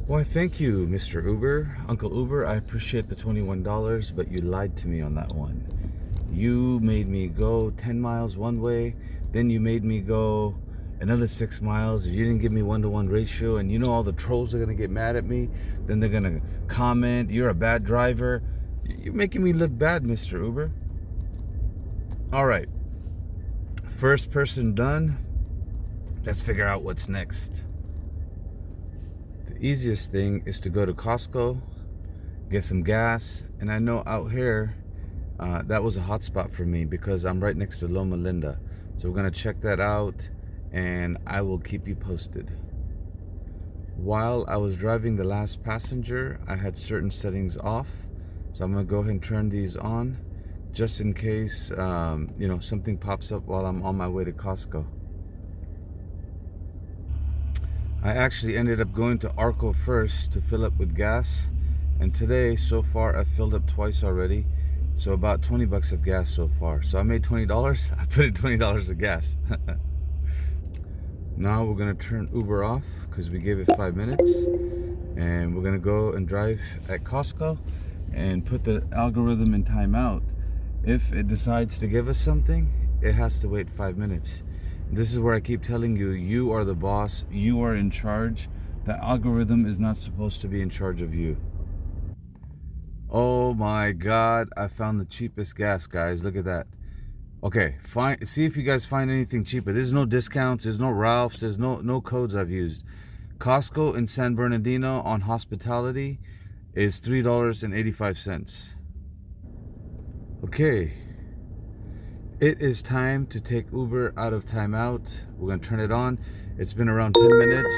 Why, thank you, Mr. Uber, Uncle Uber. I appreciate the $21, but you lied to me on that one. You made me go 10 miles one way, then you made me go another 6 miles. You didn't give me 1-to-1 ratio, and you know all the trolls are gonna get mad at me. Then they're gonna comment, "You're a bad driver." You're making me look bad, Mr. Uber. All right, first person done. Let's figure out what's next. The easiest thing is to go to Costco, get some gas, and I know out here that was a hot spot for me because I'm right next to Loma Linda. So we're gonna check that out and I will keep you posted. While I was driving the last passenger, I had certain settings off, so I'm gonna go ahead and turn these on just in case something pops up while I'm on my way to Costco. I actually ended up going to Arco first to fill up with gas, and today so far I've filled up twice already, so about 20 bucks of gas so far. So I made $20. I put in $20 of gas. Now we're gonna turn Uber off because we gave it 5 minutes, and we're gonna go and drive at Costco and put the algorithm in timeout. If it decides to give us something, it has to wait 5 minutes. This is where I keep telling you, you are the boss, you are in charge. The algorithm is not supposed to be in charge of you. Oh my God, I found the cheapest gas, guys. Look at that. Okay, fine. See if you guys find anything cheaper. There's no discounts, there's no Ralph's, there's no codes I've used. Costco in San Bernardino on hospitality is $3.85. Okay. It is time to take Uber out of timeout. We're gonna turn it on. It's been around 10 minutes.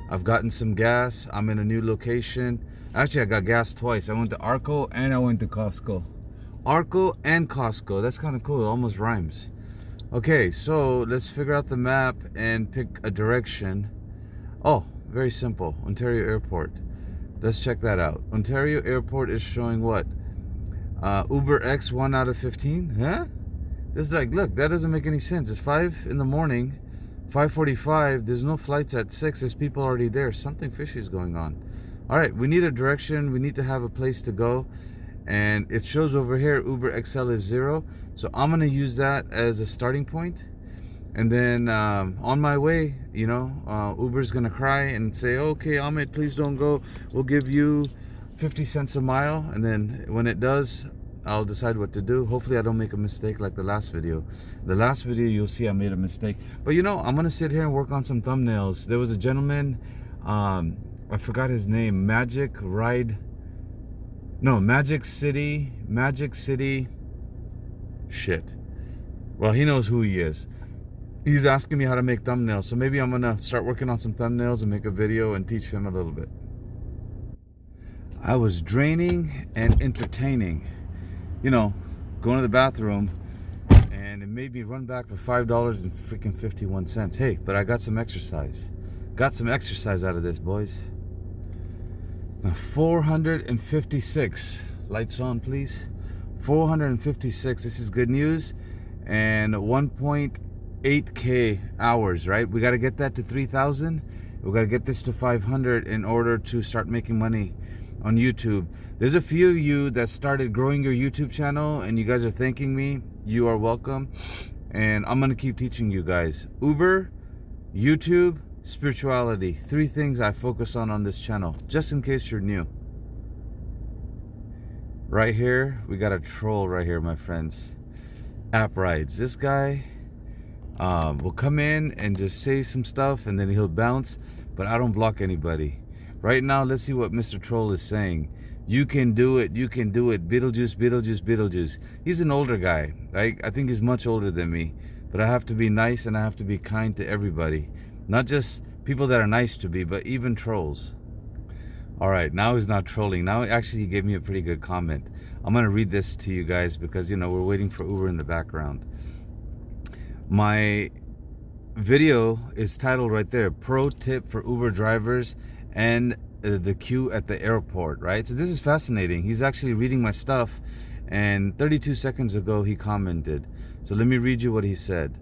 I've gotten some gas. I'm in a new location. Actually, I got gas twice. I went to Arco and I went to Costco. Arco and Costco. That's kind of cool. It almost rhymes. Okay, so let's figure out the map and pick a direction. Oh, very simple. Ontario Airport. Let's check that out. Ontario Airport is showing what? Uber X 1 out of 15? Huh? This is like, look, that doesn't make any sense. It's 5 in the morning, 5:45. There's no flights at 6. There's people already there. Something fishy is going on. All right, we need a direction. We need to have a place to go. And it shows over here, Uber XL is 0. So I'm going to use that as a starting point. And then on my way, Uber's going to cry and say, okay, Ahmed, please don't go. We'll give you 50 cents a mile. And then when it does, I'll decide what to do. Hopefully I don't make a mistake like the last video. The last video, you'll see I made a mistake. But I'm going to sit here and work on some thumbnails. There was a gentleman, I forgot his name, Magic City, shit. Well, he knows who he is. He's asking me how to make thumbnails. So maybe I'm going to start working on some thumbnails and make a video and teach him a little bit. I was draining and entertaining. Going to the bathroom, and it made me run back for $5.51. Hey, but I got some exercise. Got some exercise out of this, boys. Now 456. Lights on, please. 456. This is good news. And 1.8K hours, right? We got to get that to 3,000. We got to get this to 500 in order to start making money on YouTube. There's a few of you that started growing your YouTube channel and you guys are thanking me. You are welcome. And I'm going to keep teaching you guys. Uber, YouTube, spirituality. 3 things I focus on this channel, just in case you're new. Right here, we got a troll right here, my friends. App rides. This guy will come in and just say some stuff and then he'll bounce, but I don't block anybody. Right now, let's see what Mr. Troll is saying. You can do it. You can do it. Beetlejuice, Beetlejuice, Beetlejuice. He's an older guy. Right? I think he's much older than me. But I have to be nice and I have to be kind to everybody. Not just people that are nice to me, but even trolls. All right, now he's not trolling. Now, actually, he gave me a pretty good comment. I'm going to read this to you guys because, we're waiting for Uber in the background. My video is titled right there, Pro Tip for Uber Drivers and the queue at the airport, right? So this is fascinating. He's actually reading my stuff, and 32 seconds ago he commented. So let me read you what he said.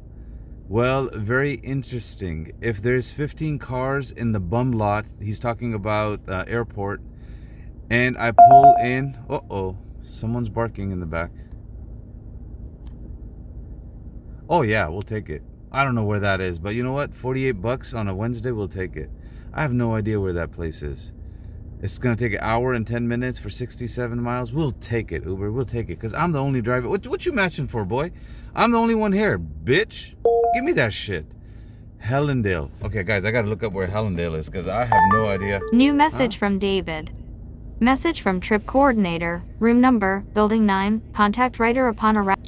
Well, very interesting. If there's 15 cars in the bum lot, he's talking about airport, and I pull in. Uh-oh, someone's barking in the back. Oh yeah, we'll take it. I don't know where that is, but you know what? 48 bucks on a Wednesday, we'll take it. I have no idea where that place is. It's gonna take an hour and 10 minutes for 67 miles. We'll take it, Uber. We'll take it, because I'm the only driver. What you matching for, boy? I'm the only one here, bitch. Give me that shit. Helendale. Okay, guys, I gotta look up where Helendale is, because I have no idea. New message from David. Message from trip coordinator. Room number, building 9. Contact writer upon arrival.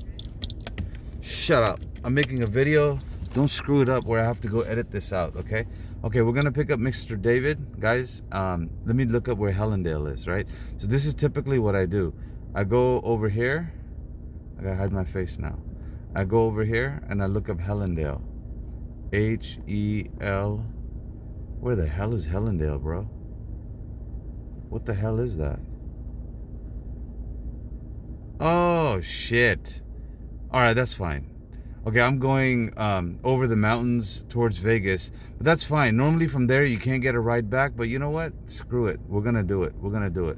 Shut up. I'm making a video. Don't screw it up where I have to go edit this out, okay? Okay, we're gonna pick up Mr. David. Guys, let me look up where Helendale is, right? So this is typically what I do. I go over here. I gotta hide my face now. I go over here and I look up Helendale. H-E-L. Where the hell is Helendale, bro? What the hell is that? Oh, shit. Alright, that's fine. Okay, I'm going over the mountains towards Vegas, but that's fine. Normally from there you can't get a ride back, but you know what? Screw it. We're gonna do it. We're gonna do it.